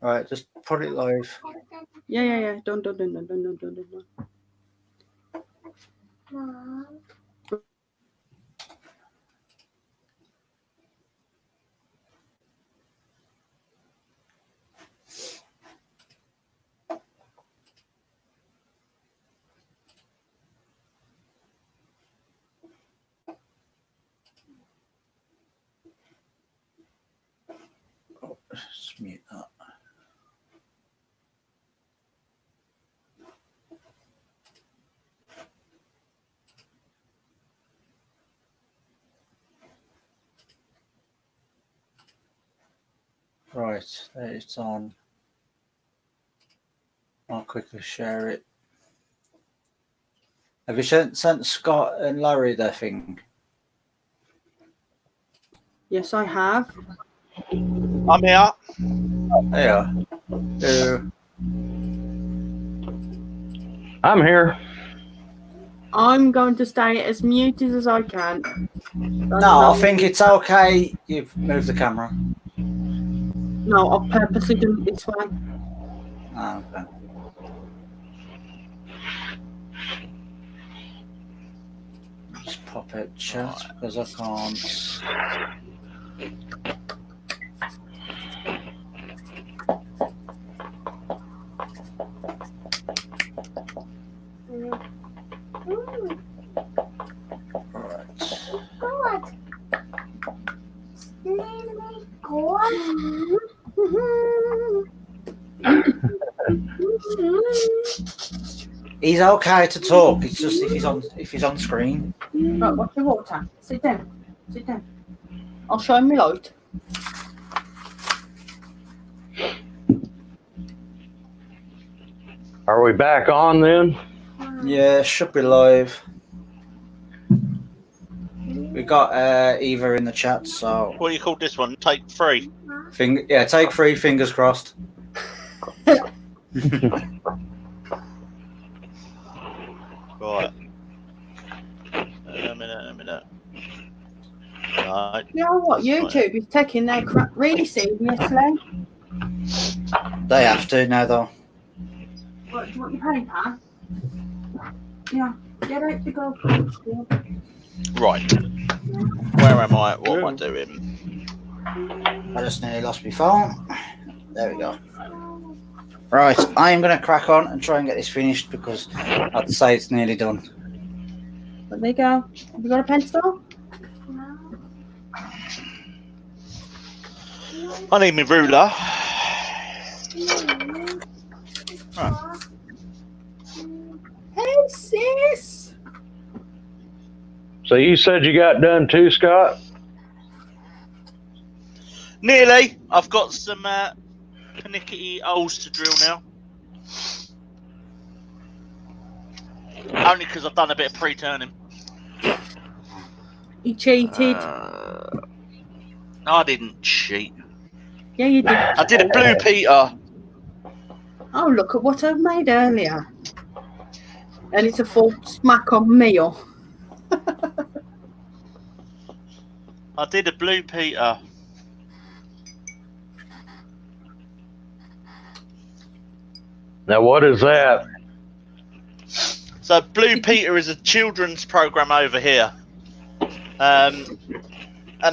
Right, just put it live. Yeah. Done. Mom. Just mute that. Right, there it's on. I'll quickly share it. Have you sent Scott and Larry their thing? Yes, I have. I'm here. Yeah. I'm here. I'm going to stay as muted as I can. No, I think it's okay. You've moved the camera. No, I've purposely done it this way. Oh, okay. Just pop it chat because I can't. He's okay to talk. It's just if he's on screen. Right, watch your water. Sit down. I'll show him my light. Are we back on then? Yeah, should be live. We got Eva in the chat, so. What do you call this one? Take 3. Take 3. Fingers crossed. Right. A minute. Right. You know what? YouTube is taking their crap really seriously. They have to now, though. What, do you want your paper? Yeah. Get out the gold. Right. Where am I? What am I doing? I just nearly lost my phone. There we go. Right, I am going to crack on and try and get this finished because I'd say it's nearly done. There you go. Have you got a pencil? I need my ruler. Right. Hey, sis. So you said you got done too, Scott? Nearly. I've got some panicky holes to drill now. Only because I've done a bit of pre-turning. You cheated. I didn't cheat. Yeah, you did. I did a blue Peter. Oh, look at what I made earlier. And it's a full smack on meal. I did a blue Peter. Now, what is that? So, Blue Peter is a children's program over here. And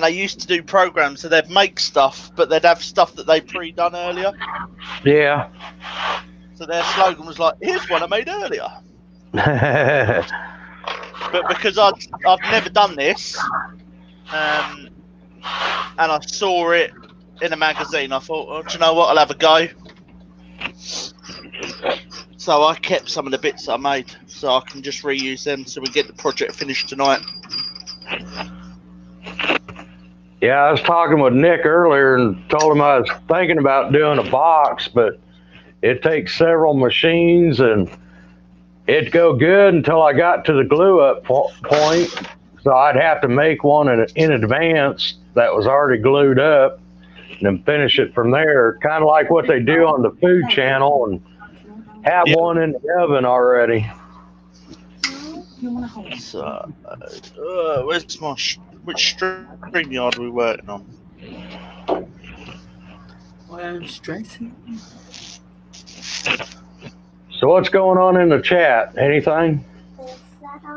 they used to do programs, so they'd make stuff, but they'd have stuff that they pre-done earlier. Yeah. So their slogan was like, here's one I made earlier. But because I've never done this, and I saw it in a magazine, I thought, oh, do you know what, I'll have a go. So I kept some of the bits I made, so I can just reuse them so we get the project finished tonight. Yeah, I was talking with Nick earlier and told him I was thinking about doing a box, but it takes several machines and it'd go good until I got to the glue up point. So I'd have to make one in advance that was already glued up and then finish it from there. Kind of like what they do on the Food Channel and have one in the oven already. So, where's my which StreamYard are we working on? I am stressing. So what's going on in the chat? Anything?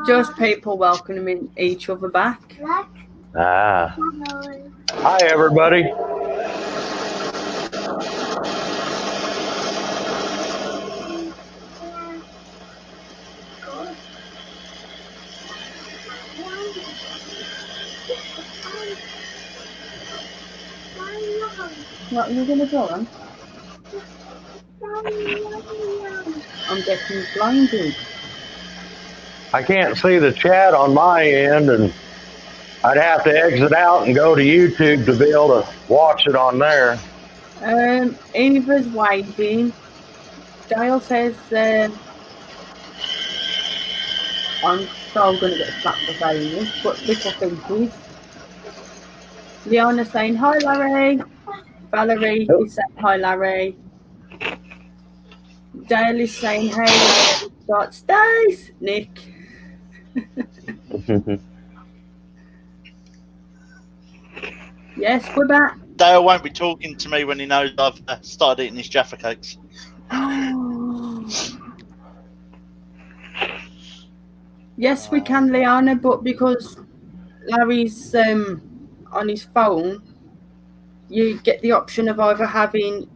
Just people welcoming each other back. Ah. Hi, everybody. What are you going to go on? I'm getting blinded. I can't see the chat on my end, and I'd have to exit out and go to YouTube to be able to watch it on there. Eva's waving. Dale says, I'm so going to get slapped for saying this, but little thinkies. Leona saying, hi, Larry. Valerie is saying, hi, Larry. Dale is saying, hey, Larry. Got Stace. Nick. Yes, we're back. Dale won't be talking to me when he knows I've started eating his Jaffa cakes. Yes, we can, Liana, but because Larry's on his phone, you get the option of either having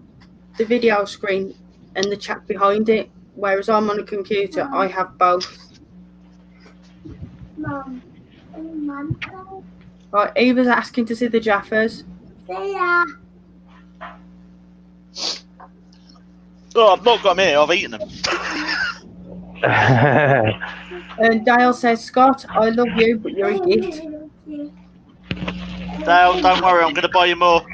the video screen and the chat behind it, whereas I'm on a computer, I have both. Mom. Right, Eva's asking to see the Jaffas. Yeah. Oh, I've not got them here. I've eaten them. And Dale says, Scott, I love you, but you're a gift. Dale, don't worry. I'm going to buy you more.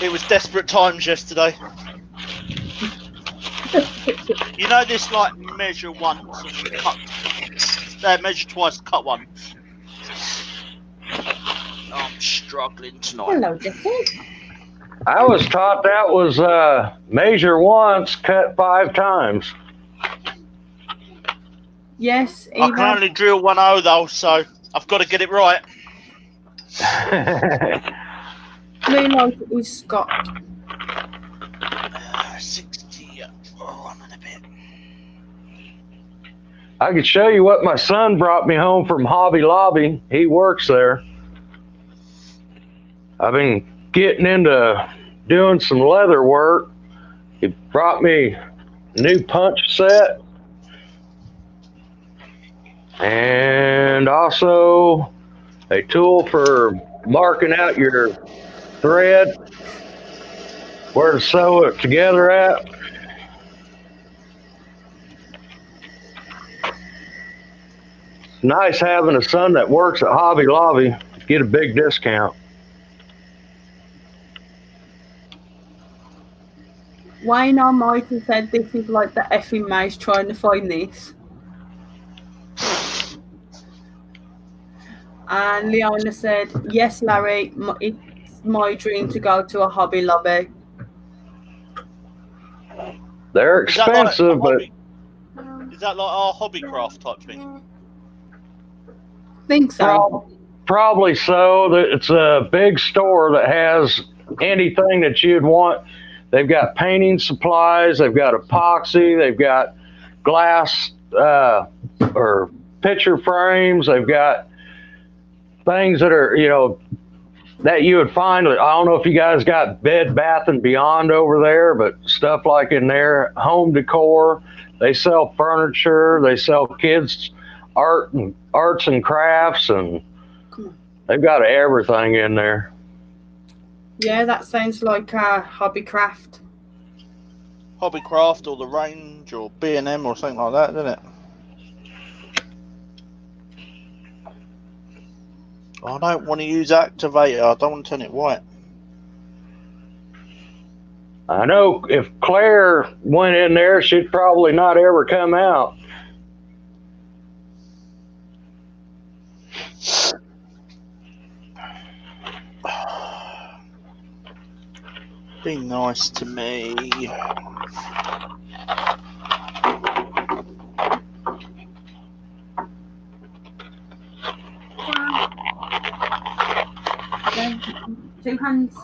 It was desperate times yesterday. You know this, like, measure once and cut. Measure twice, cut once. I'm struggling tonight. Hello, Jackie. I was taught that was measure once, cut 5 times. Yes, I Eva. can only drill 1 hole though, so I've got to get it right. Blue light is Scott. 60. Oh, I'm in a bit. I could show you what my son brought me home from Hobby Lobby. He works there. I've been getting into doing some leather work. He brought me a new punch set. And also a tool for marking out your thread, where to sew it together at. Nice having a son that works at Hobby Lobby. Get a big discount. Wayne Almighty said this is like the effing mouse trying to find this. And Leona said, yes, Larry, it's my dream to go to a Hobby Lobby. They're Is that like expensive, a but hobby- is that like our hobbycraft type thing? Think so. probably so. It's a big store that has anything that you'd want. They've got painting supplies, they've got epoxy, they've got glass or picture frames, they've got things that are, you know, that you would find. I don't know if you guys got Bed Bath and Beyond over there, but stuff like in there, home decor. They sell furniture, they sell kids arts and crafts, and they've got everything in there. Yeah, that sounds like Hobbycraft. Hobbycraft or the Range or B&M or something like that, doesn't it? I don't want to use activator. I don't want to turn it white. I know if Claire went in there, she'd probably not ever come out. Be nice to me. Okay. 2 hands.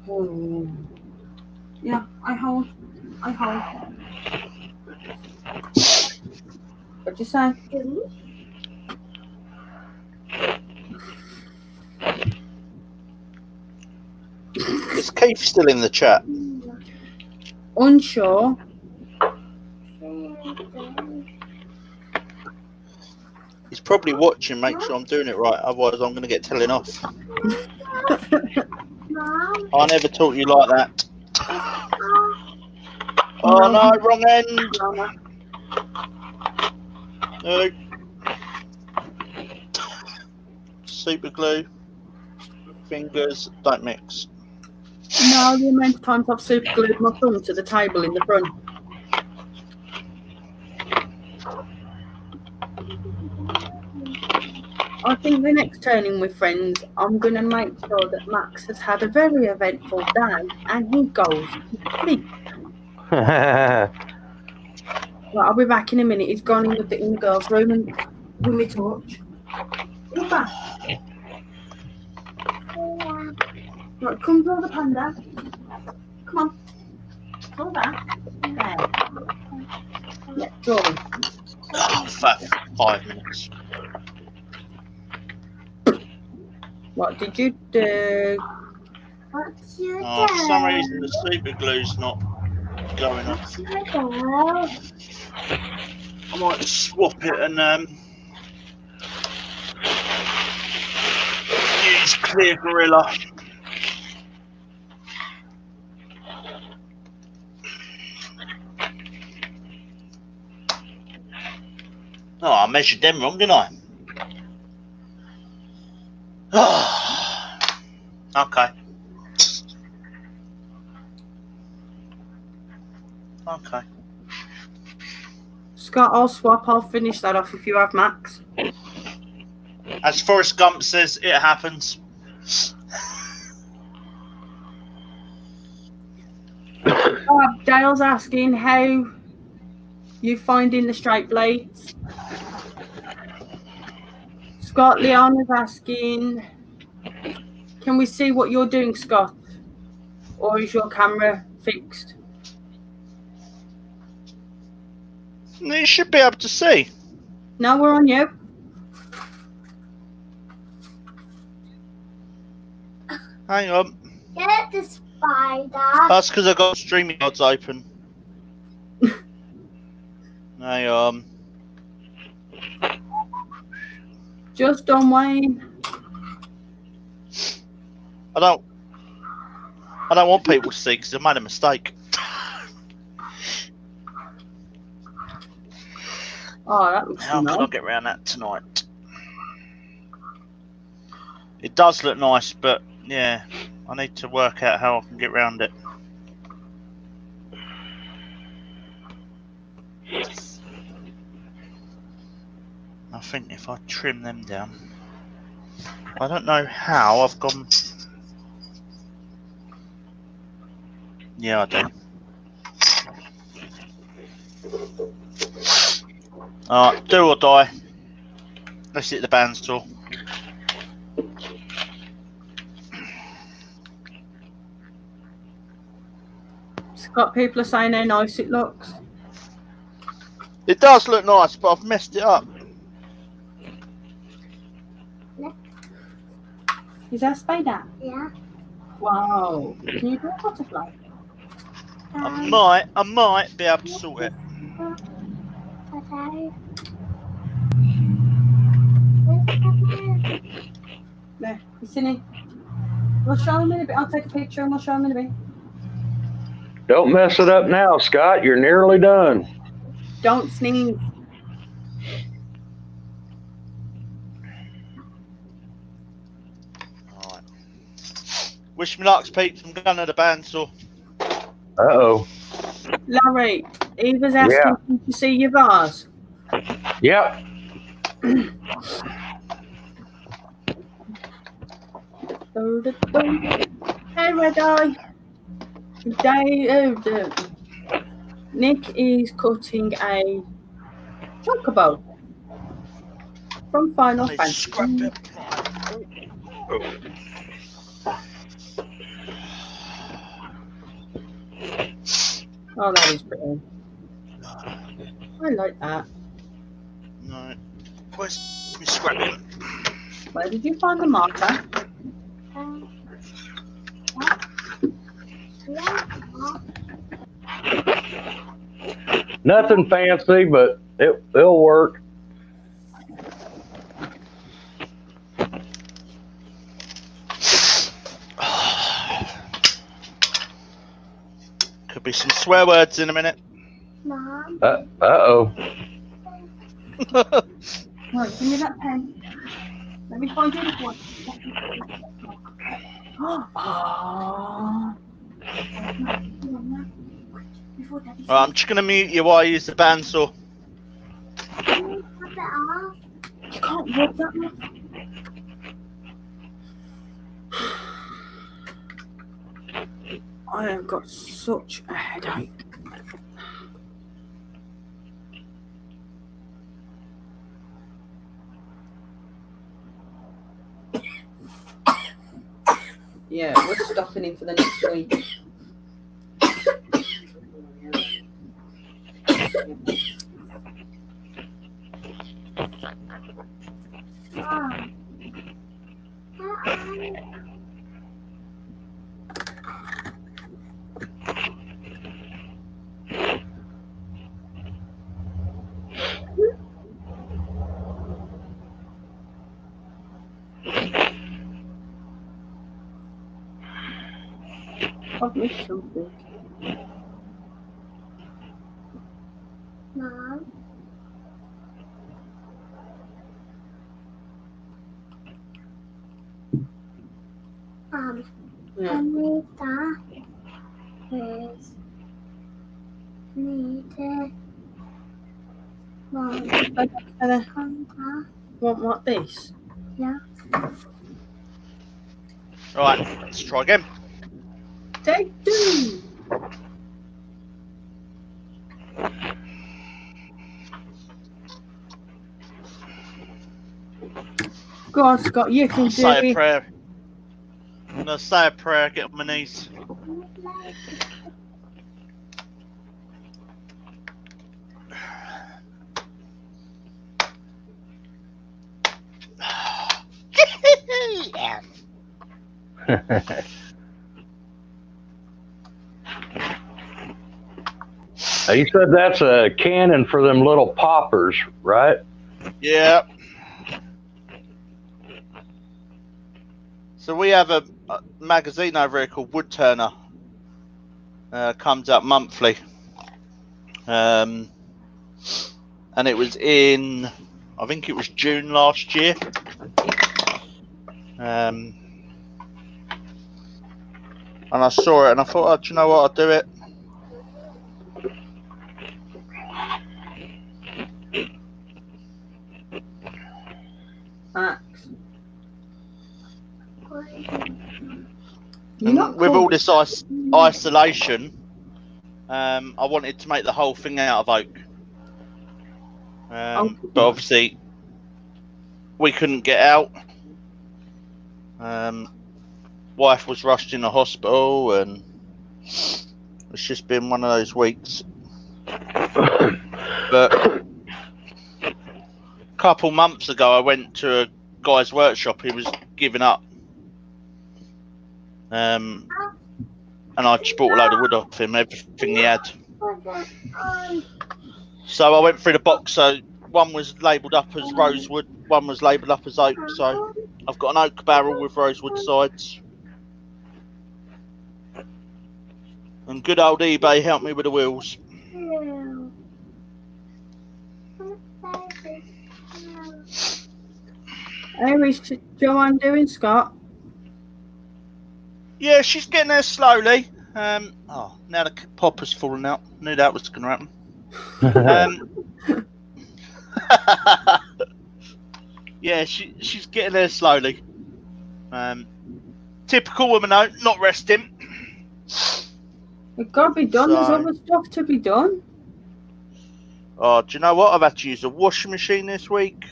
Oh. Yeah, I hold. What'd you say? Is Keith still in the chat? Unsure. He's probably watching, make sure I'm doing it right, otherwise I'm going to get telling off. Mom. I never taught you like that. Oh no, wrong end. No. Super glue. Fingers, don't mix. No, the amount of times I've super glued my thumb to the table in the front. I think the next turning with friends, I'm going to make sure that Max has had a very eventful day and he goes to sleep. Right, I'll be back in a minute. He's gone in the girls' room and with me torch. Come back. Right, come draw the panda. Come on. Draw that. There. Yeah, draw him. Oh, for 5 minutes. What did you do? What's your Oh, for some reason the super glue's not going on. What's your dog? I might swap it and use Clear Gorilla. Oh, I measured them wrong, didn't I? Okay. Okay. Scott, I'll swap. I'll finish that off if you have Max. As Forrest Gump says, it happens. Dale's asking how you finding the straight blades. Scott, Leanna's asking, can we see what you're doing, Scott? Or is your camera fixed? You should be able to see. No, we're on you. Hang on. Get the spider. That's because I got StreamYards open. Hang on. Just on Wayne. I don't want people to see because I made a mistake. Oh, that looks How can I nice. get around that tonight? It does look nice, but yeah, I need to work out how I can get around it. I think if I trim them down, I don't know how I've gone. Yeah, I do. Alright, do or die. Let's hit the bandsaw. Scott, people are saying how nice it looks. It does look nice, but I've messed it up. Is that a spider? Yeah. Wow. Can you do a butterfly? I might be able to sort it. Okay. There, you seen it? We'll show him in a bit. I'll take a picture and we'll show him in a bit. Don't mess it up now, Scott. You're nearly done. Don't sneeze. Alright. Wish me luck, peeps. I'm going to the bandsaw. Uh-oh. Larry, Eva's asking you to see your vase. Yep. Hey, Red Eye. Nick is cutting a chocobo from Final I need to Fantasy. scrap it. Oh, that is pretty. I like that. No. Where's my scrapping? Where did you find the marker? Nothing fancy, but it'll work. Could be some swear words in a minute. Mom. Uh-oh. Right, give me that pen. Let me find you the one. Oh. Right, I'm just gonna mute you while I use the bandsaw. Cut it off. You can't rub that off. I have got such a headache. Yeah, we're stopping him for the next week. Mom. I've missed something. Mom. Yeah. Anita is needed. Mom. Want this? Yeah. Right, let's try again. Take two. Go on, Scott. You can do Say a it. prayer. I'm gonna say a prayer, get on my knees. You said that's a cannon for them little poppers, right? Yeah. So we have a magazine over here called Wood Turner. Comes out monthly. And it was in, I think it was June last year. And I saw it and I thought, oh, do you know what, I'll do it. Max. You're not With cool. all this isolation, I wanted to make the whole thing out of oak. But obviously, we couldn't get out. Wife was rushed in the hospital, and it's just been one of those weeks. But a couple months ago, I went to a guy's workshop. He was giving up. And I just bought a load of wood off him, everything he had. So I went through the box. So one was labelled up as rosewood, one was labelled up as oak. So I've got an oak barrel with rosewood sides. And good old eBay helped me with the wheels. How is Joanne doing, Scott? Yeah, she's getting there slowly. Oh, now the popper's falling out. Knew that was going to happen. Yeah, she's getting there slowly. Typical woman, though, not resting. It got to be done. There's So- other stuff to be done. Oh, do you know what? I've had to use a washing machine this week.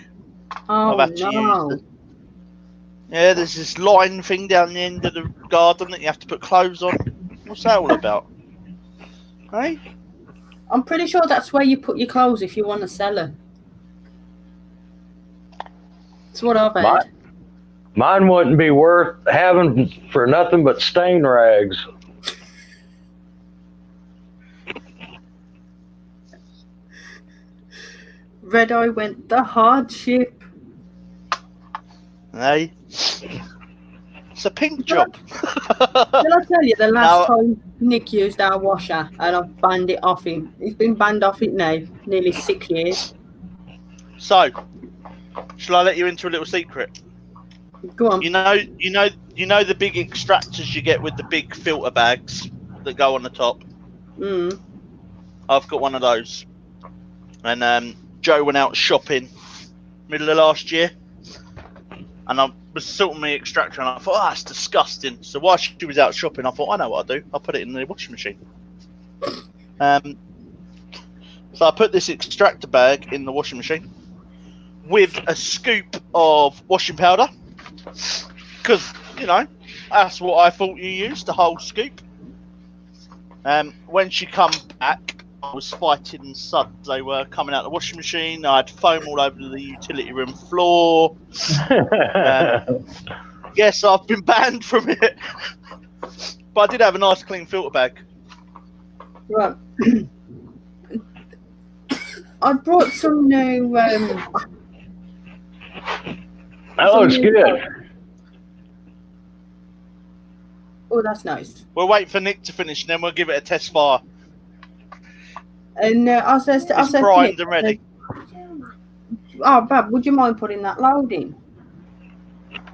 Oh, I've had to no. use Yeah, there's this line thing down the end of the garden that you have to put clothes on. What's that all about? Hey? I'm pretty sure that's where you put your clothes if you want to sell them. That's what I've heard. Mine wouldn't be worth having for nothing but stain rags. Red Eye went the hardship. Hey? It's a pink job. Did I tell you the last No. time Nick used our washer and I banned it off him? He's been banned off it now, nearly 6 years. So, shall I let you into a little secret? Go on. You know the big extractors you get with the big filter bags that go on the top. Mm. I've got one of those. And Joe went out shopping middle of last year, and I was sorting my extractor, and I thought, oh, that's disgusting. So while she was out shopping, I thought, I know what I'll do. I'll put it in the washing machine. So I put this extractor bag in the washing machine with a scoop of washing powder, because, you know, that's what I thought you used, the whole scoop. When she come back, I was fighting suds. They were coming out of the washing machine. I had foam all over the utility room floor. Yes, I've been banned from it. But I did have a nice clean filter bag. Right. I brought some new. Oh, it's good. Oh, that's nice. We'll wait for Nick to finish, and then we'll give it a test fire. And I said, It's primed and ready. Oh, Bab, would you mind putting that load in?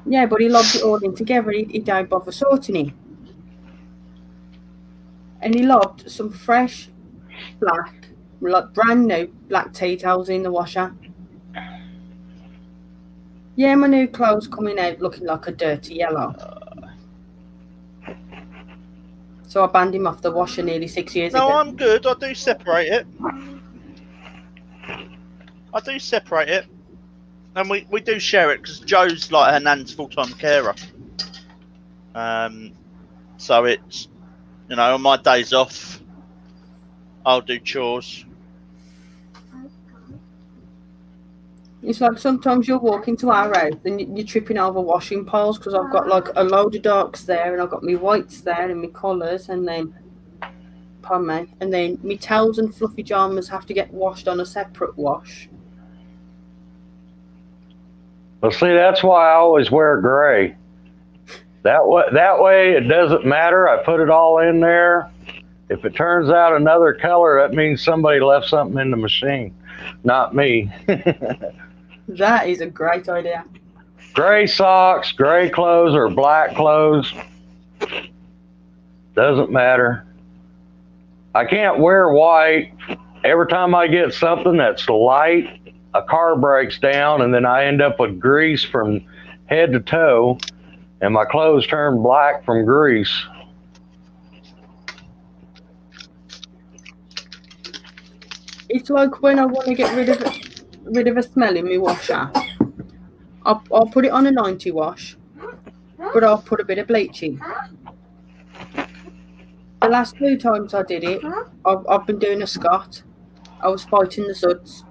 Yeah, but he lobbed it all in together. He don't bother sorting it. And he lobbed some fresh, black, like brand new black tea towels in the washer. Yeah, my new clothes coming out looking like a dirty yellow. So I banned him off the washer nearly 6 years ago. No, I'm good. I do separate it. And we do share it, because Joe's like her nan's full-time carer. So it's, you know, on my days off, I'll do chores. It's like sometimes you'll walk into our house and you're tripping over washing piles, because I've got like a load of darks there, and I've got my whites there and my colours, and then, pardon me, and then my towels and fluffy pyjamas have to get washed on a separate wash. Well, see, that's why I always wear gray. That way it doesn't matter. I put it all in there. If it turns out another color, that means somebody left something in the machine, not me. That is a great idea. Gray socks, gray clothes, or black clothes. Doesn't matter. I can't wear white. Every time I get something that's light, a car breaks down, and then I end up with grease from head to toe, and my clothes turn black from grease. It's like when I want to get rid of a smell in my washer, I'll put it on a 90 wash, but I'll put a bit of bleach in. The last 2 times I did it, I've been doing a Scott. I was fighting the suds.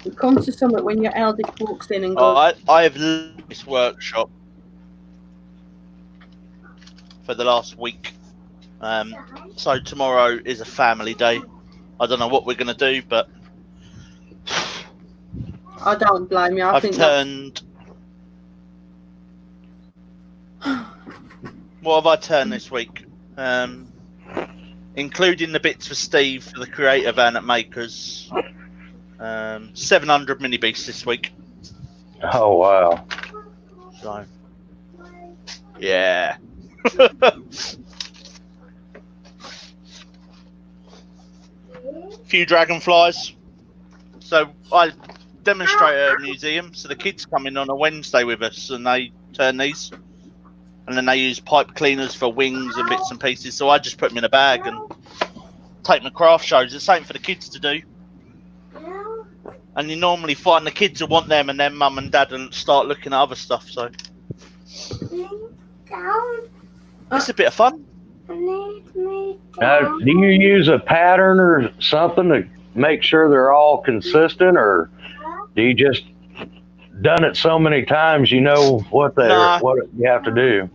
It comes to something when your eldest walks in and goes, I have left this workshop for the last week. So tomorrow is a family day. I don't know what we're going to do, but I don't blame you. I I've think turned... What have I turned this week? Including the bits for Steve for the creator van at Makers. 700 mini beasts this week. Oh, wow. So, yeah. Few dragonflies. So I demonstrate at a museum. So the kids come in on a Wednesday with us, and they turn these, and then they use pipe cleaners for wings and bits and pieces. So I just put them in a bag and take my craft shows. It's something for the kids to do. And you normally find the kids will want them, and then mum and dad will start looking at other stuff. So down. It's a bit of fun. Need me Now, down. do you use a pattern or something to make sure they're all consistent, or do you just done it so many times you know what Nah. what you have to do?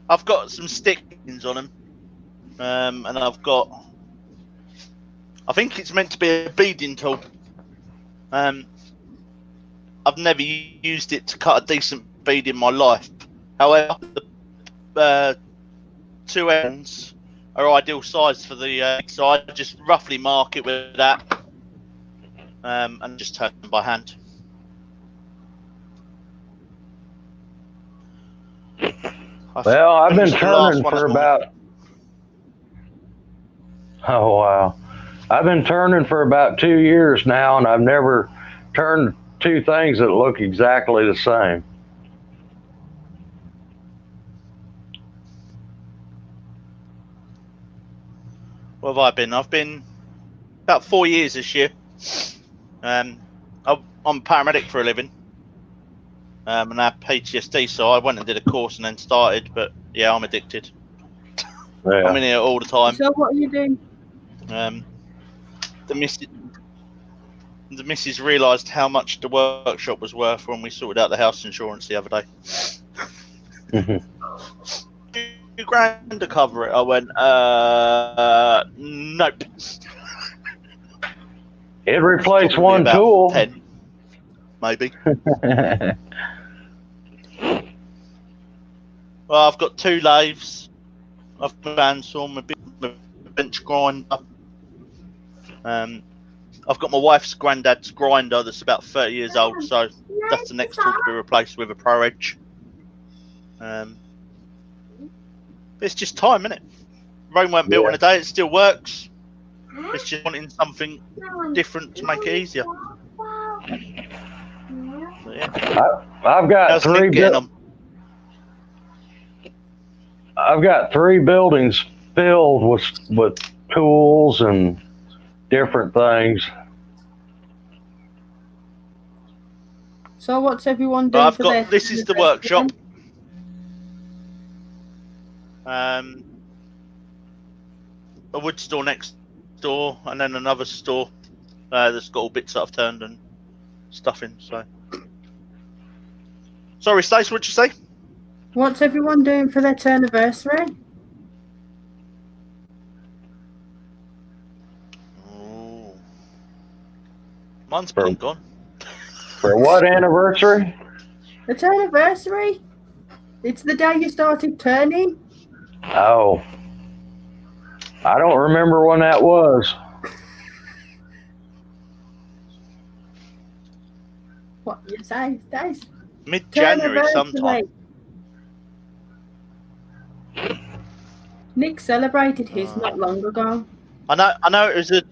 I've got some stickings on them, and I think it's meant to be a beading tool. I've never used it to cut a decent bead in my life. However, the two ends are ideal size for the so I just roughly mark it with that, and just turn them by hand. Well, I've been finished the last turning one for this about. Oh wow! I've been turning for about 2 years now, and I've never turned two things that look exactly the same. What have I been? I've been about 4 years this year. I'm a paramedic for a living, and I have PTSD, so I went and did a course and then started. But yeah, I'm addicted. Yeah. I'm in here all the time. So what are you doing? The missus realised how much the workshop was worth when we sorted out the house insurance the other day. Mhm. $2,000 to cover it. I went, nope. It replaced Probably one about tool. 10, maybe. Well, I've got 2 lathes. I've got a bandsaw, my bench grinder. I've got my wife's granddad's grinder that's about 30 years old, so that's the next tool to be replaced with a Pro Edge. It's just time, isn't it? Rome weren't built in a day, it still works. It's just wanting something different to make it easier. So, yeah. I've got How's three. Nick getting on? I've got 3 buildings filled with tools and different things. So what's everyone doing I've for their? got, this is the workshop. A wood store next door, and then another store that's got all bits that I've turned and stuff in. So, sorry, Stace, what'd you say? What's everyone doing for their anniversary? Oh, mine's been gone. For what anniversary? It's anniversary. It's the day you started turning. Oh, I don't remember when that was. What you say, Stace? Mid-January sometime. Nick celebrated his not long ago. I know it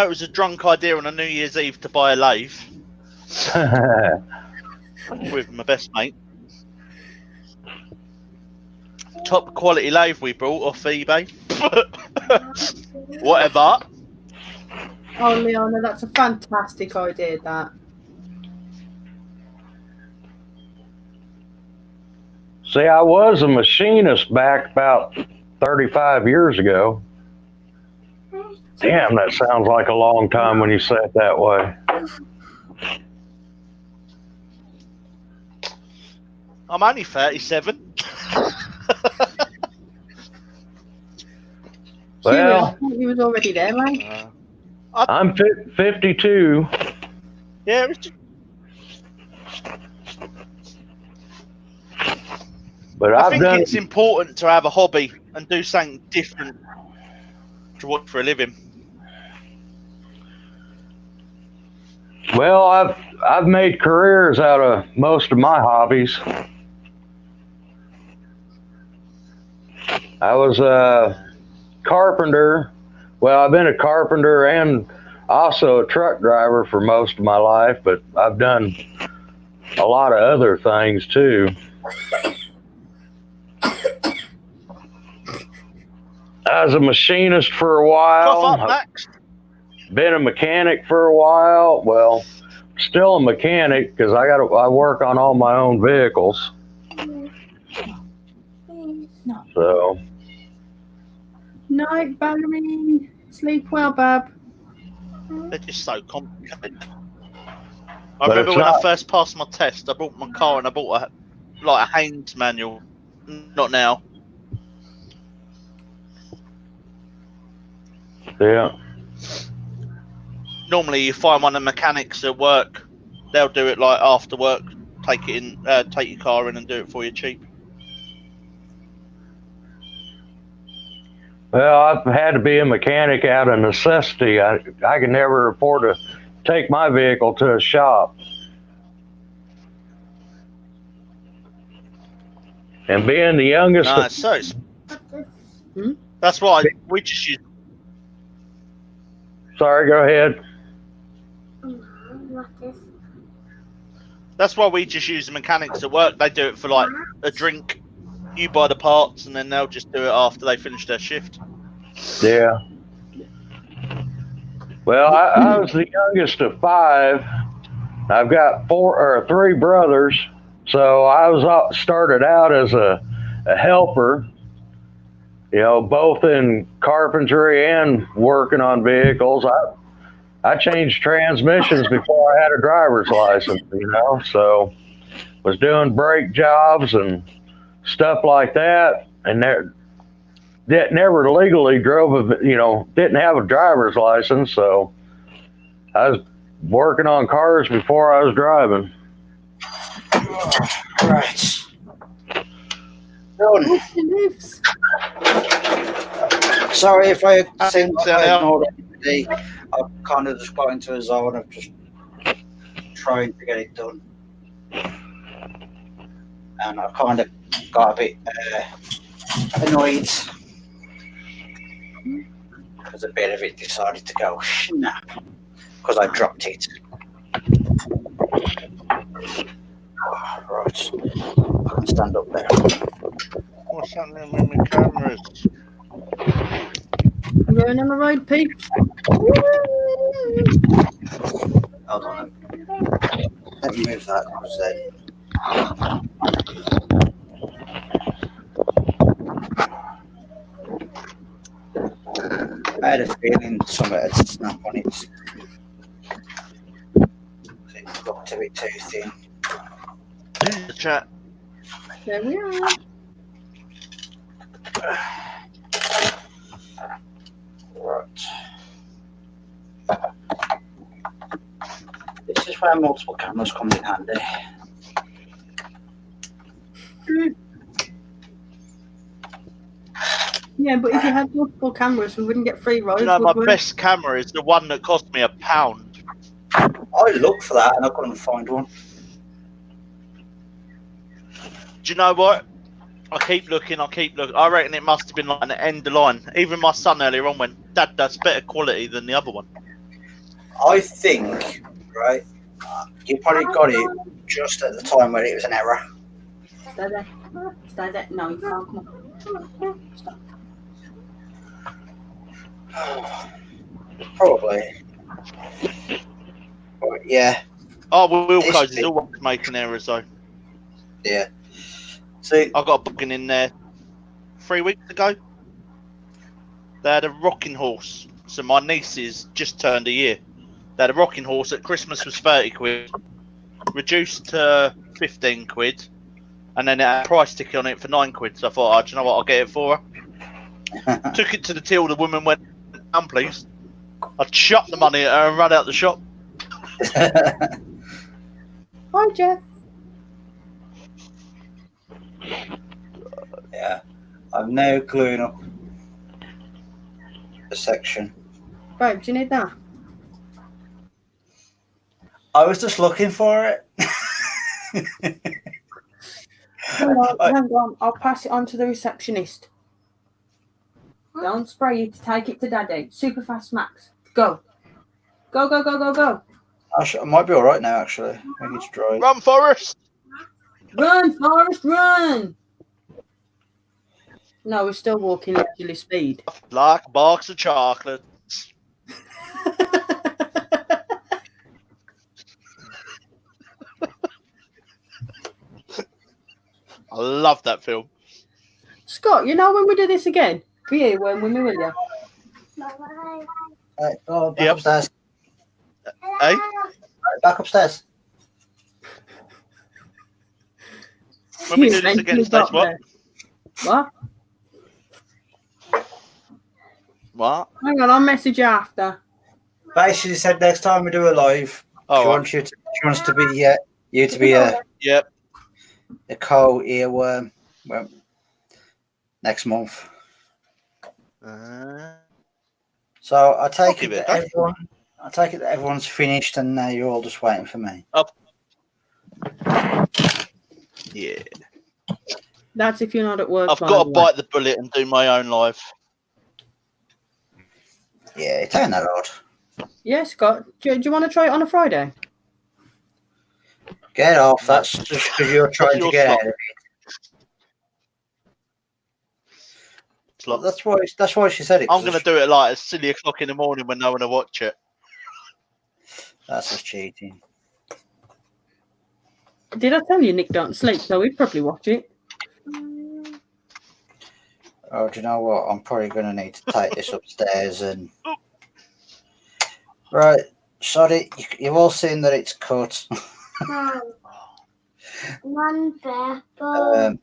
was a drunk idea on a New Year's Eve to buy a lathe with my best mate. Top quality lathe we brought off eBay. Whatever. Oh, Leona, that's a fantastic idea, that. See, I was a machinist back about 35 years ago. Damn, that sounds like a long time when you say it that way. I'm only 37. Well, I thought he was already there, mate. I'm 52. Yeah, it was just, But I I've think done. it's important to have a hobby and do something different to work for a living. Well, I've made careers out of most of my hobbies. I was a carpenter. Well, I've been a carpenter and also a truck driver for most of my life, but I've done a lot of other things too. I was a machinist for a Cough while. up, Max. Been a mechanic for a while. Well, still a mechanic because I work on all my own vehicles. So Night, Valerie. Sleep well, Bab. They're just so complicated. I But remember it's when I not- first passed my test, I bought my car and I bought a Haynes manual. Not now. yeah, Normally, you find one of the mechanics at work. They'll do it like after work. Take it in, take your car in and do it for you cheap. well, I've had to be a mechanic out of necessity. I can never afford to take my vehicle to a shop. And being the youngest, No, so it's, Hmm? that's why we just use. sorry, go ahead. What is? That's why we just use the mechanics at work. They do it for like a drink. You buy the parts, and then they'll just do it after they finish their shift. Yeah. Well, I was the youngest of 5. I've got 3 brothers, so I was started out as a helper. You know, both in carpentry and working on vehicles. I changed transmissions before I had a driver's license. You know, so was doing brake jobs and stuff like that, and that never legally drove didn't have a driver's license, so I was working on cars before I was driving. Right. Done. She lives. Sorry if I seem like I Yeah. ignored anybody. I've kind of just got into a zone of just trying to get it done. And I kind of got a bit annoyed because a bit of it decided to go snap because I dropped it. Right. I can stand up there. What's happening with my cameras? You're on the road, peeps. Hold on. Let me move that because I had a feeling something had snapped on it. It looked a bit too thin. The chat. There we are. Right. This is where multiple cameras come in handy. Yeah, but if you had multiple cameras, we wouldn't get free roads. You know, my would we? best camera is the one that cost me £1. I looked for that and I couldn't find one. Do you know what? I keep looking. I reckon it must have been like an end of line. Even my son earlier on went, "Dad, that's better quality than the other one." I think, right, you probably got it just at the time when it was an error. Stay there. Stay there. No, you can't come on. Stop. Probably. But yeah, Oh, Wilco's This is bit- always making errors though. yeah. See, I got a booking in there 3 weeks ago. They had a rocking horse. So my nieces just turned a year. They had a rocking horse at Christmas was 30 quid, reduced to 15 quid, and then it had a price ticket on it for 9 quid. So I thought, oh, do you know what? I'll get it for her. Took it to the till. The woman went, please. I chucked the money at her and ran out the shop. Hi, Jeff. yeah, I'm now gluing up the section. Babe, do you need that? I was just looking for it. Hang on. I'll pass it on to the receptionist. Don't spray it. Take it to Daddy. Super fast, Max. Go. Go, go, go, go, go. I might be all right now, actually. I think it's dry. Run, Forrest! Run, Forrest, run! No, we're still walking leisurely speed. Like a box of chocolates. love that film. Scott, you know when we do this again? For you, when with me, will you? Bye-bye. Right, go back Yep. upstairs. Hey? Right, back upstairs. When we do You this again, mentally Stace, got what? there. What? What? Hang on, I'll message you after. Basically said next time we do a live, Oh, she wants to be you to be a yep. co-earworm next month. So I take it that everyone's finished and now you're all just waiting for me. Yeah. That's if you're not at work. I've by got the to way. bite the bullet and do my own live. Yeah, it ain't that hard. Yeah, Scott. Do you want to try it on a Friday? Get off. That's just because you're trying to your get slot? ahead of It's like, it. That's why she said it. I'm going to do it like at silly o'clock in the morning when no one will watch it. That's just cheating. Did I tell you Nick don't sleep? So we'd probably watch it. Oh, do you know what? I'm probably going to need to take this upstairs and. Right, sorry, you've all seen that it's cut. One purple.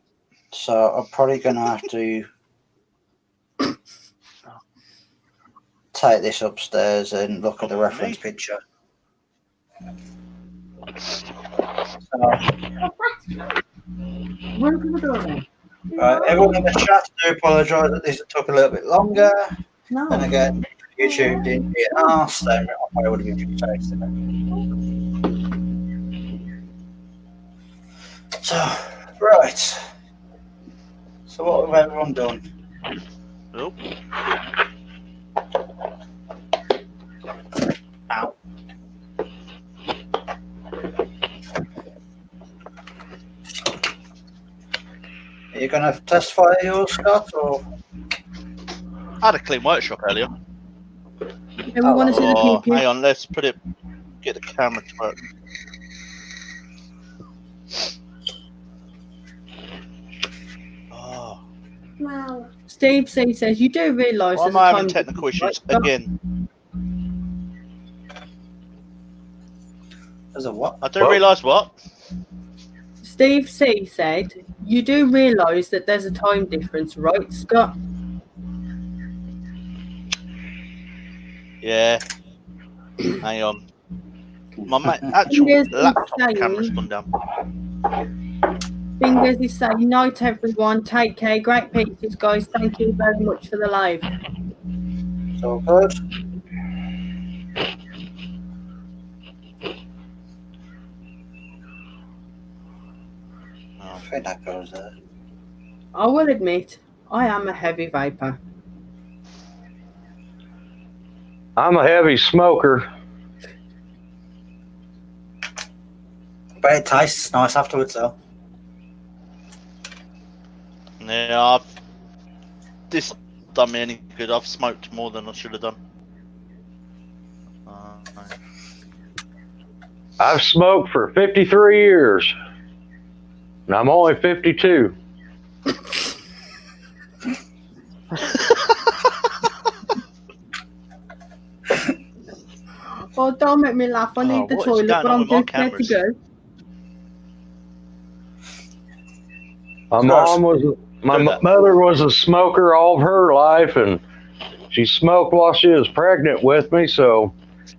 So I'm probably going to have to take this upstairs and look at the reference picture. Run to the door then. Right, everyone in the chat, I do apologise that this took a little bit longer. No. And again, YouTube didn't be an arse, then I probably would have been tasting it. So, right. So what have everyone done? Nope. Ow. Are you going to testify yours, Scott, or? I had a clean workshop earlier. Yeah, we want to see the Oh, pew hang on, let's get the camera to work. Oh, Wow. Steve C says, you do realise why there's am a I time having technical difference, issues right? again? There's a what? I do realise what? Steve C said, you do realise that there's a time difference, right, Scott? Yeah. Hang on. My actual Fingers laptop insane. camera's gone down. Fingers is saying, night everyone, take care, great pictures, guys. Thank you very much for the live. So good. I think that goes there. I will admit, I am a heavy vapor. I'm a heavy smoker. But it tastes nice afterwards, though. Yeah, this done me any good. I've smoked more than I should have done. I've smoked for 53 years. And I'm only 52. Oh, don't make me laugh. I need the what is toilet, going but on I'm with my just there to cameras? go. My mother was a smoker all of her life, and she smoked while she was pregnant with me.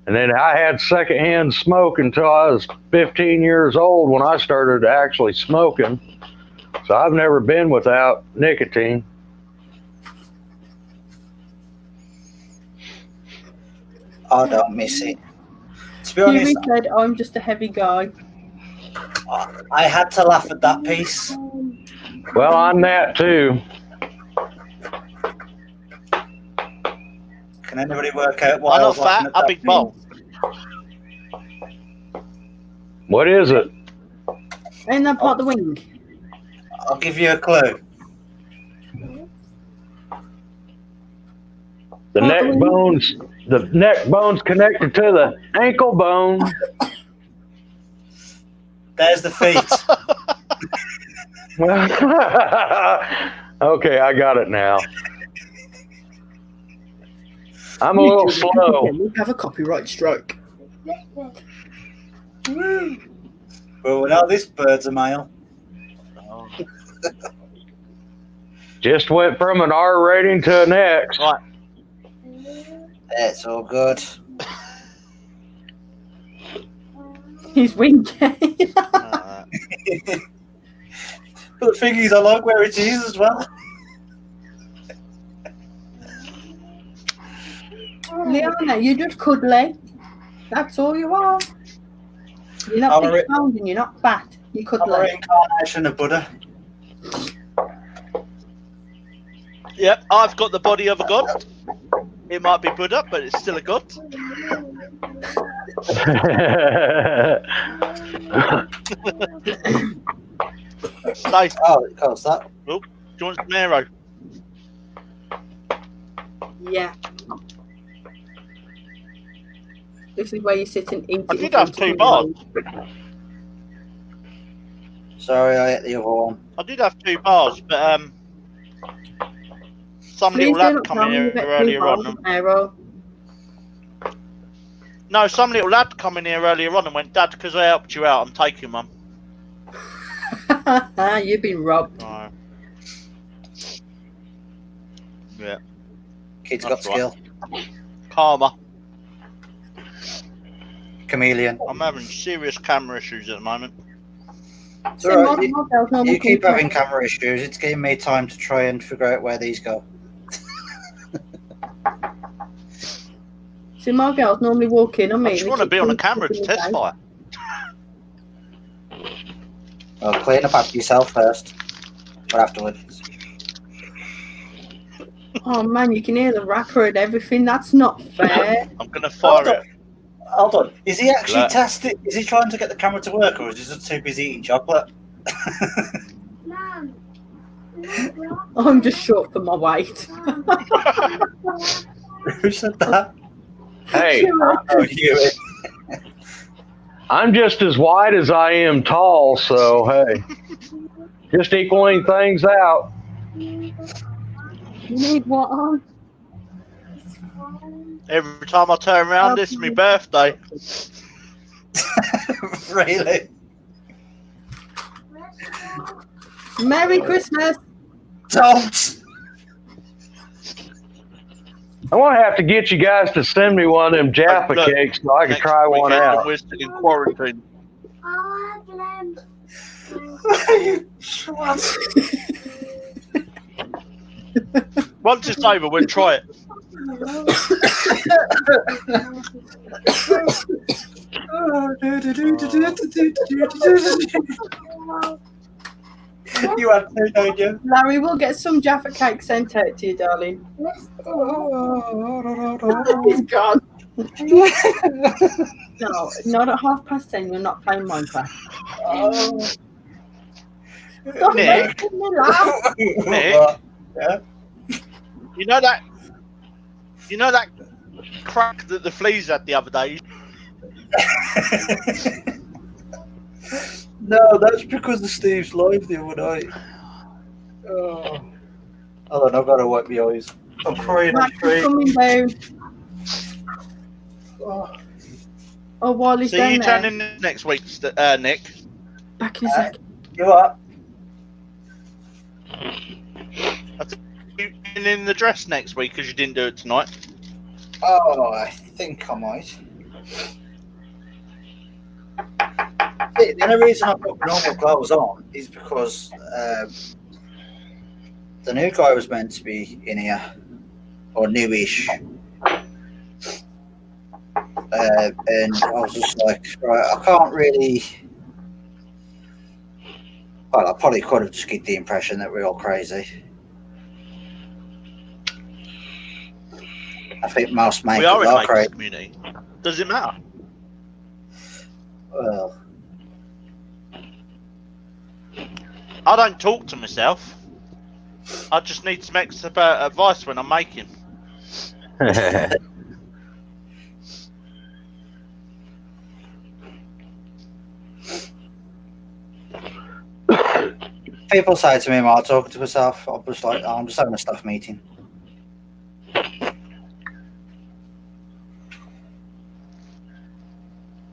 And then I had secondhand smoke until I was 15 years old when I started actually smoking. So I've never been without nicotine. I don't miss it. To be Huey honest, said, I'm just a heavy guy. I had to laugh at that piece. Well, I'm that too. Can anybody work out why I'm I not was laughing fat, at a that big piece? bowl. What is it? Ain't that part of the wing? I'll give you a clue. The neck bone's connected to the ankle bone. There's the feet. Okay, I got it now. I'm a little slow. We have a copyright strike. Well, now this bird's a male. Just went from an R rating to an X. Right. It's all good. He's winking. But the thing is, I like where it is as well. Leona, you're just cuddly. That's all you are. You're not I'm a big boned and you're not fat. You're I'm a cuddly. reincarnation of Buddha. Yep, I've got the body of a god. It might be Buddha, but it's still a god. Nice. Oh, it costs that. Do you want some arrow? Yeah. This is where you sit and eat. I it did in have front of 2 me. bars. Sorry, I ate the other one. I did have 2 bars, but some Please little do lad not come tell in me you here get 2 earlier bars on. of arrow. No, some little lad come in here earlier on and went, Dad, because I helped you out, I'm taking one. You've been robbed. Oh. Yeah, Kid's got That's right. skill. karma. Chameleon. I'm having serious camera issues at the moment. It's all right. You You keep having camera issues. It's giving me time to try and figure out where these go. See, my girls normally walk in on me. I just and want to they be on a keep camera to looking at test me. fire. Well, clean up after yourself first. Or afterwards. Oh man, you can hear the rapper and everything. That's not fair. I'm going to fire it. Hold on. Is he actually Look. testing? Is he trying to get the camera to work, or is he just too busy eating chocolate? Mum. I'm just short for my weight. Who said that? Hey, Oh, you. I'm just as wide as I am tall, so hey, just equaling things out. You need what on? Every time I turn around, this is my birthday. Really? Merry Christmas. Don't. I'm gonna have to get you guys to send me one of them Jaffa Look, cakes so I can Next try one weekend, out. We're still in quarantine. Oh, Glenn. Once it's over, we'll try it. You had to, don't you? Larry, we'll get some Jaffa cake sent out to you, darling. He's gone. No, not at 10:30. You're not playing Minecraft. Stop Nick. making me laugh. Nick. Yeah. You know that crack that the fleas had the other day? No, that's because of Steve's live the other night. Oh. Hold on, I've got to wipe my eyes. I'm crying. I'm Max is crying. coming down. Oh. Oh, while he's So down you there. turning in next week, Nick? Back in a sec. You what? You in the dress next week because you didn't do it tonight? Oh, I think I might. The only reason I put normal clothes on is because the new guy was meant to be in here, or newish. And I was just like, right, I can't really. Well, I probably could have just get the impression that we're all crazy. I think most We makers are in are the crazy. community. Does it matter? Well, I don't talk to myself. I just need some extra advice when I'm making. People say to me, "I'm talking to myself." I'm just like, I'm just having a staff meeting.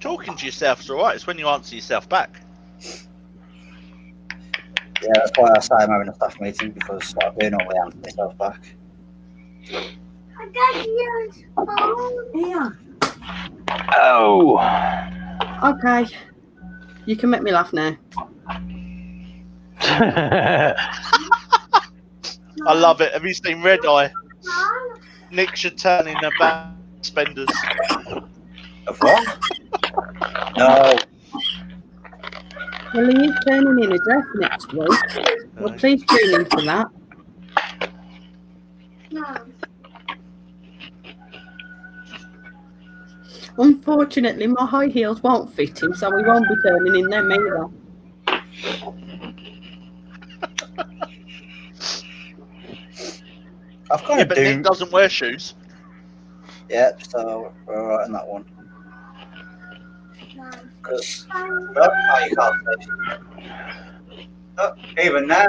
Talking to yourself is alright. It's when you answer yourself back. Yeah, that's why I say I'm having a staff meeting, because I do normally answer myself back. I got yours. Oh, Here. Oh. Okay. You can make me laugh now. I love it. Have you seen Red Eye? Mom. Nick should turn in about spenders. Of what? No. Well, he is turning in a dress next week. Well, please tune into that. Mom. Unfortunately, my high heels won't fit him, so we won't be turning in them either. I've got Yeah, to but do. Nick doesn't wear shoes. Yeah, so we're alright on that one. Mom. Because oh, you can't see. Oh, even now.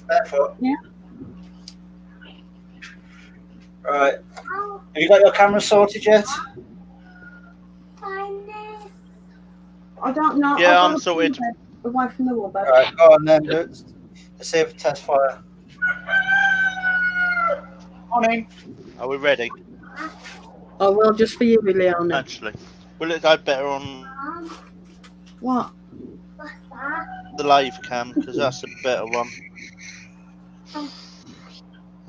Barefoot. Yeah. Right. Oh, Have you got your camera sorted yet? find this. I don't know. Yeah, I've I'm got to sorted. put it away from the wall, Alright, go on then. Let's see if it test fire. Morning. Are we ready? I will just for you, Leona. Actually, will it go better on Mom. What? What's that? the lathe cam? Because that's a better one.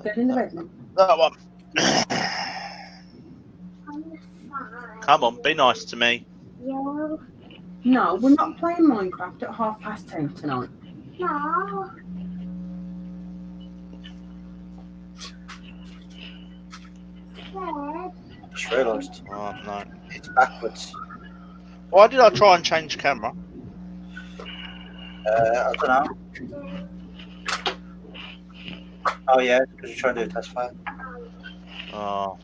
Get in the bedroom. That one. On the side. Come on, be nice to me. You. No, we're not playing Minecraft at 10:30 tonight. No. Dad. Just realised Oh no. it's backwards. Why did I try and change camera? I don't know. Oh yeah, because you're trying to do a test fire. Oh.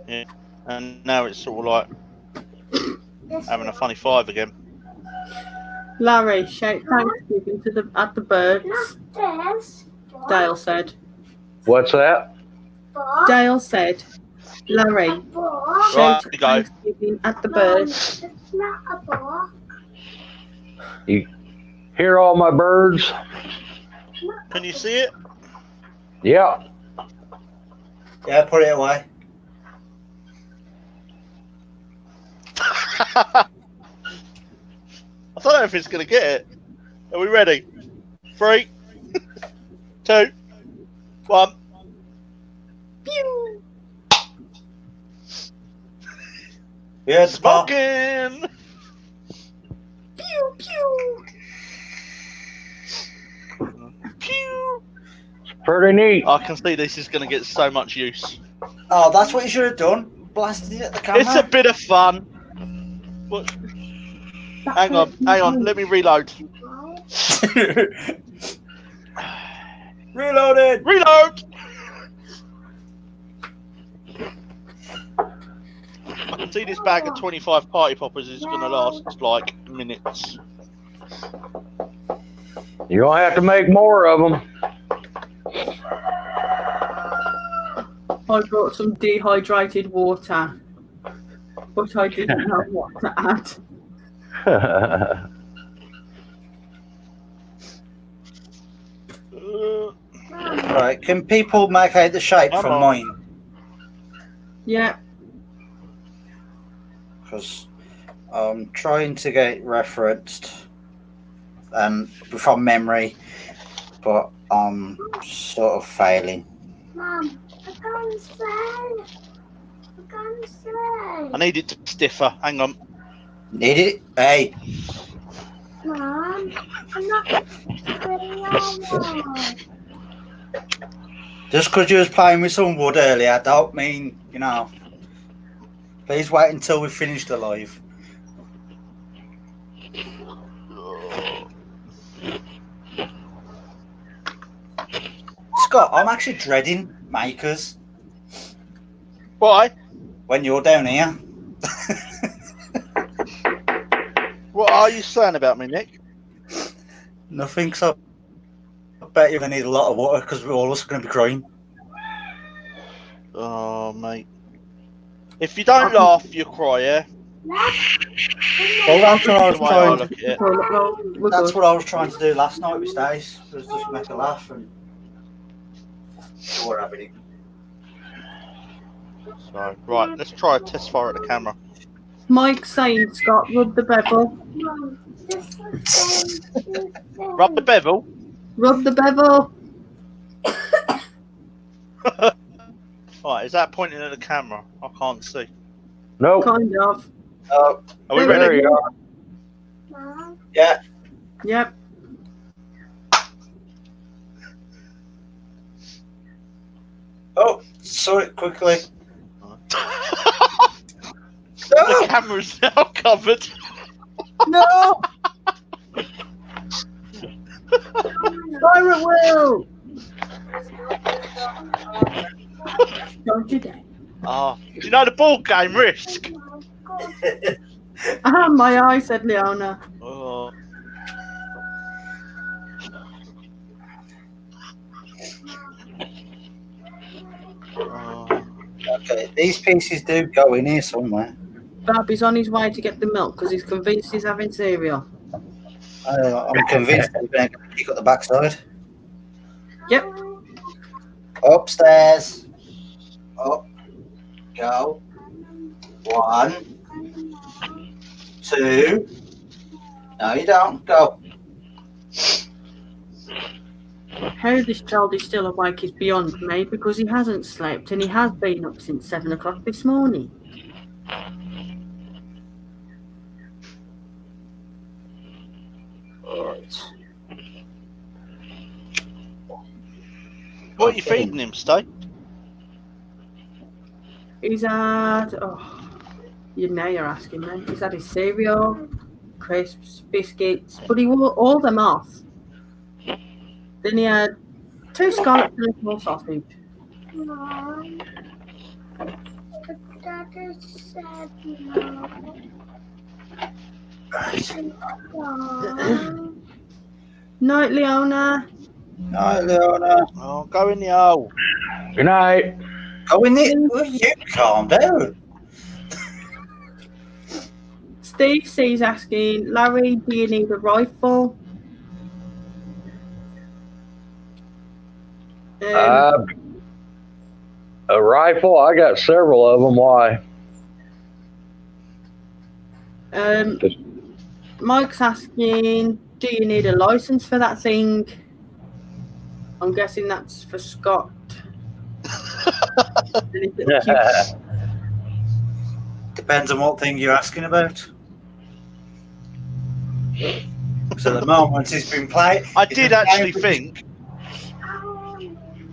Yeah. And now it's sort of like having a funny five again. Larry, shout Thanksgiving at the birds. Not this. Dale said. What's that? But. Dale said. Larry, But. shout Right, go. Thanksgiving at the birds. It's not a book. Hear all my birds? Can you see it? Yeah. Yeah, put it away. I don't know if it's going to get it. Are we ready? 3, 2, 1. Pew! Yeah, it's pop. Smoking! Pew! Pew! Pew! Pretty neat. I can see this is going to get so much use. Oh, that's what you should have done. Blasted it at the camera. It's a bit of fun. What? Hang on, let me reload. Reloaded. Reload! I can see this bag of 25 party poppers is going to last like minutes. You're going to have to make more of them. I brought some dehydrated water, but I didn't know what to add. Right, can people make out the shape Come from on. mine? Yeah, Because I'm trying to get it referenced and from memory, but I'm sort of failing. Mom, I can't say. I can't say. I need it to be stiffer. Hang on. Need it? Hey, Mom, I'm not playing on. just because you was playing with some wood earlier, don't mean, you know. Please wait until we finish the live. Scott, I'm actually dreading makers Why? when you're down here. What What are you saying about me, Nick? Nothing. So I bet you're gonna need a lot of water because we're all of us going to be crying. Oh, mate. If you don't laugh, you cry, yeah? Well, that's what I was The way I trying. look at it. We're That's good. what I was trying to do last night with Stace. Was just make her laugh and. Or everything. So, right, let's try a test fire at the camera. Mike's saying, Scott, rub the bevel. Mum, this was Rub the bevel. Rub the bevel. Right, is that pointing at the camera? I can't see. Nope. Kind of. Oh, Are we There There ready? you are. Mum, yeah. Yep. Oh, saw it quickly. The camera's now covered. No! Fire at will. Don't you dare. Ah, do you know the board game Risk? Ah, my eye, said Leona. Oh. Oh. Okay, these pieces do go in here somewhere. Babby's on his way to get the milk because he's convinced he's having cereal. I'm convinced that we're going to pick up the backside. Yep. Upstairs. Up. Go. 1, 2. No, you don't. Go. How this child is still awake is beyond me because he hasn't slept and he has been up since 7 o'clock this morning. Alright. What are you feeding him, Stay? He's had, now you're asking me. He's had his cereal, crisps, biscuits, but he wore all them off. Then he had 2 scallops and a small sausage. Mum, Daddy said no. Mum, Night, Leona. Alright, Leona. Oh, go in the hole. Good night. Go in there. Will you calm down? Steve C's asking, Larry, do you need a rifle? A rifle? I got several of them. Why? Mike's asking, do you need a license for that thing? I'm guessing that's for Scott. Depends on what thing you're asking about. So at the moment, it's been playing. I did actually think.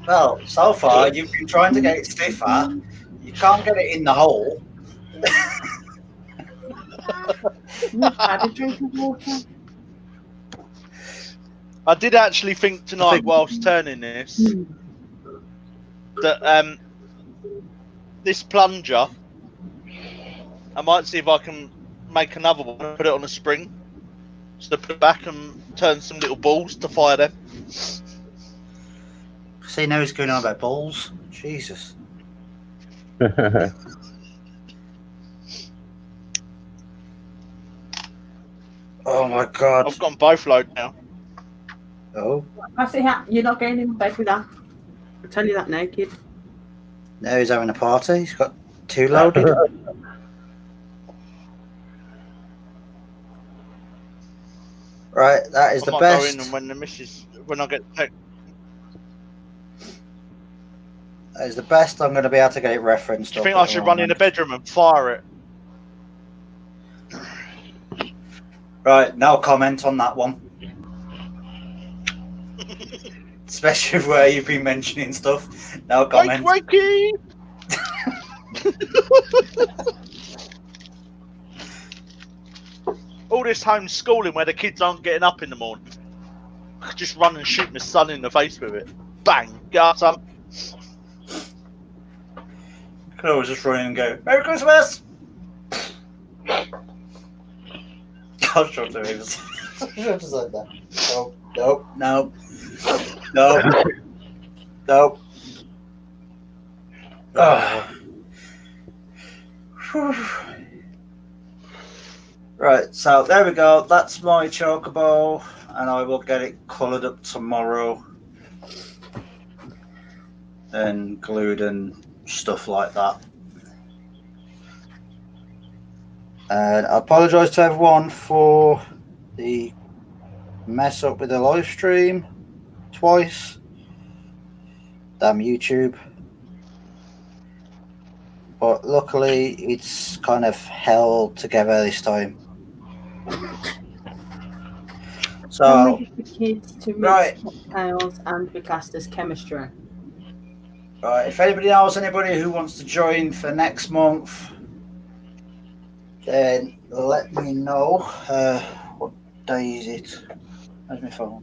Well, so far, you've been trying to get it stiffer. You can't get it in the hole. You've had a drink of water. I did actually think tonight, whilst turning this, that this plunger, I might see if I can make another one and put it on a spring. So put it back and turn some little balls to fire them. See, now he's going on about balls. Jesus. Oh my God. I've gone both load now. Oh, Pass it out. You're not getting in bed with that. I'll tell you that now, kid. now he's having a party. He's got 2 loaded. Right, that is I the might best. go in and when I get text. That is the best I'm going to be able to get it referenced. Do you think I should run in the bedroom and fire it? Right, no comment on that one. Especially where you've been mentioning stuff. No comment. Wakey! All this homeschooling where the kids aren't getting up in the morning. I could just run and shoot my son in the face with it. Bang! Get up, son. Could always just run in and go, Merry Christmas! I shouldn't have even said that. Nope. Nope. Right, so there we go. That's my chocobo, and I will get it coloured up tomorrow and glued and stuff like that. And I apologise to everyone for the mess up with the live stream twice. Damn YouTube. But luckily it's kind of held together this time. So, Can we get the kids to mix right. cocktails and be classed as chemistry? Right, if anybody knows anybody who wants to join for next month, then let me know. What day is it? Where's my phone?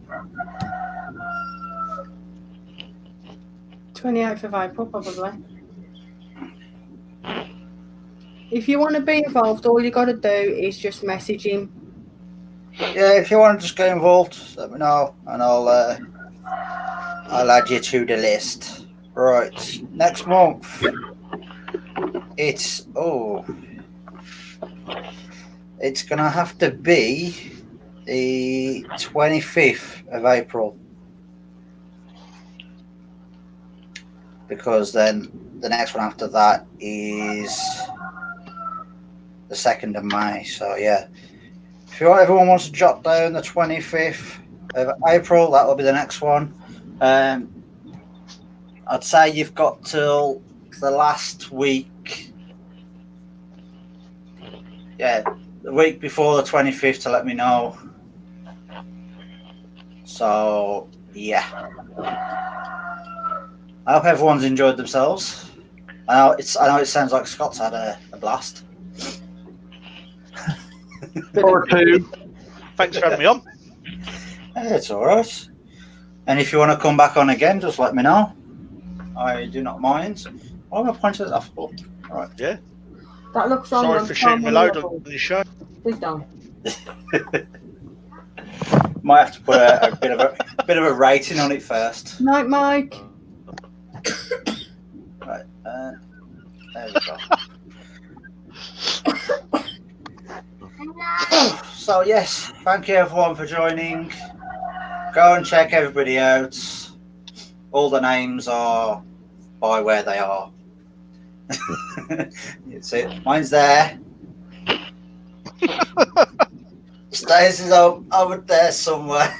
28th of April, probably. If you want to be involved, all you got to do is just message him. Yeah, if you want to just get involved, let me know, and I'll add you to the list. Right, next month it's gonna have to be the 25th of April, because then the next one after that is the 2nd of May. So yeah, if everyone wants to jot down the 25th of April, that will be the next one. I'd say you've got till the last week. Yeah, the week before the 25th to let me know. So, yeah. I hope everyone's enjoyed themselves. I know it sounds like Scott's had a blast. Or two. Thanks for having me on. Yeah, it's all right. And if you want to come back on again, just let me know. I do not mind. Why am I pointing at that for? All right. Yeah. That looks on. Sorry for shooting me load on your show. Please don't. Might have to put a bit of a rating on it first. Night, Mike. Right. There we go. So yes, thank you everyone for joining. Go and check everybody out. All the names are by where they are. That's it. Mine's there. Stace is over there somewhere.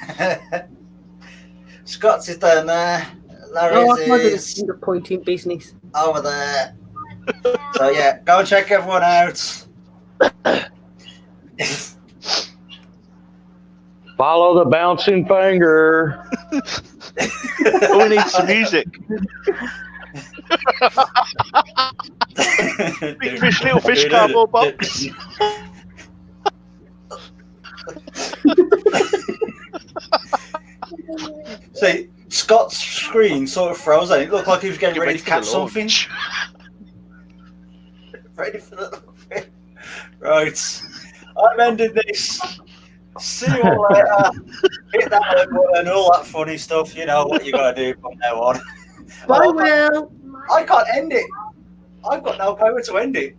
Scott's is down there. Larry's is the pointing business. over there. So yeah, go and check everyone out. Follow the bouncing finger. We need some music. Big fish, little fish, cardboard box. See, Scott's screen sort of froze and it looked like he was getting ready to catch something. Ready for the right. I'm ending this. See you all later. Hit that like button, all that funny stuff. You know what you gotta do from now on. Bye, Will. I can't end it. I've got no power to end it.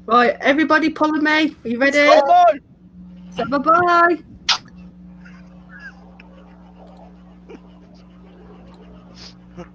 Right, everybody, follow me. Are you ready? Bye-bye. So, bye-bye.